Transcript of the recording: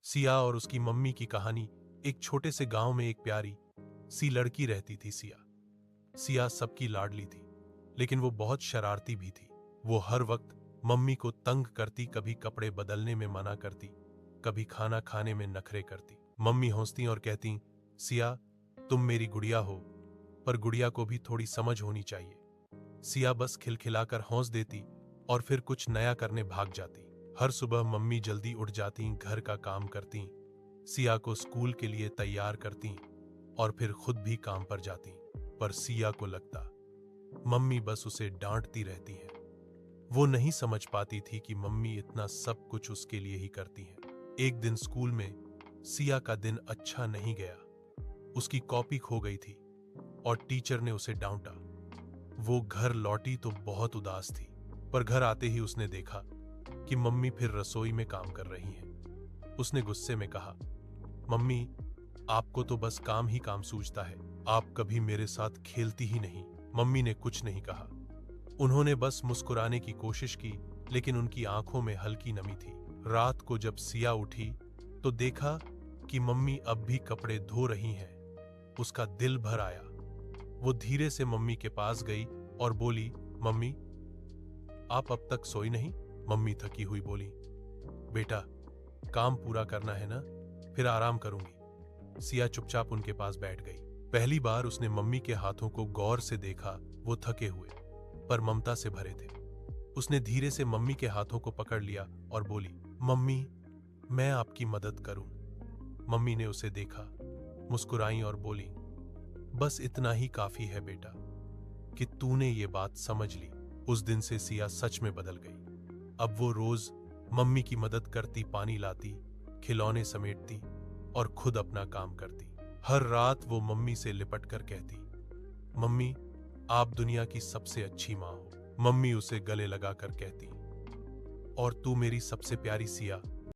सिया और उसकी मम्मी की कहानी। एक छोटे से गांव में एक प्यारी सी लड़की रहती थी, सिया। सिया सबकी लाडली थी, लेकिन वो बहुत शरारती भी थी। वो हर वक्त मम्मी को तंग करती, कभी कपड़े बदलने में मना करती, कभी खाना खाने में नखरे करती। मम्मी हंसती और कहती, सिया तुम मेरी गुड़िया हो, पर गुड़िया को भी थोड़ी समझ होनी चाहिए। सिया बस खिलखिलाकर हंस देती और फिर कुछ नया करने भाग जाती। हर सुबह मम्मी जल्दी उठ जाती, घर का काम करती, सिया को स्कूल के लिए तैयार करती और फिर खुद भी काम पर जाती। पर सिया को लगता मम्मी बस उसे डांटती रहती हैं। वो नहीं समझ पाती थी कि मम्मी इतना सब कुछ उसके लिए ही करती हैं। एक दिन स्कूल में सिया का दिन अच्छा नहीं गया। उसकी कॉपी खो गई थी और टीचर ने उसे डांटा। वो घर लौटी तो बहुत उदास थी, पर घर आते ही उसने देखा कि मम्मी फिर रसोई में काम कर रही हैं। उसने गुस्से में कहा, मम्मी आपको तो बस काम ही काम सूझता है, आप कभी मेरे साथ खेलती ही नहीं। मम्मी ने कुछ नहीं कहा। उन्होंने बस मुस्कुराने की कोशिश की, लेकिन उनकी आंखों में हल्की नमी थी। रात को जब सिया उठी तो देखा कि मम्मी अब भी कपड़े धो रही हैं। उसका दिल भर आया। वो धीरे से मम्मी के पास गई और बोली, मम्मी आप अब तक सोई नहीं? मम्मी थकी हुई बोली, बेटा काम पूरा करना है ना, फिर आराम करूंगी। सिया चुपचाप उनके पास बैठ गई। पहली बार उसने मम्मी के हाथों को गौर से देखा। वो थके हुए पर ममता से भरे थे। उसने धीरे से मम्मी के हाथों को पकड़ लिया और बोली, मम्मी मैं आपकी मदद करूं। मम्मी ने उसे देखा, मुस्कुराई और बोली, बस इतना ही काफी है बेटा कि तूने ये बात समझ ली। उस दिन से सिया सच में बदल गई। अब वो रोज मम्मी की मदद करती, पानी लाती, खिलौने समेटती और खुद अपना काम करती। हर रात वो मम्मी से लिपट कर कहती, मम्मी आप दुनिया की सबसे अच्छी माँ हो। मम्मी उसे गले लगाकर कहती, और तू मेरी सबसे प्यारी सिया।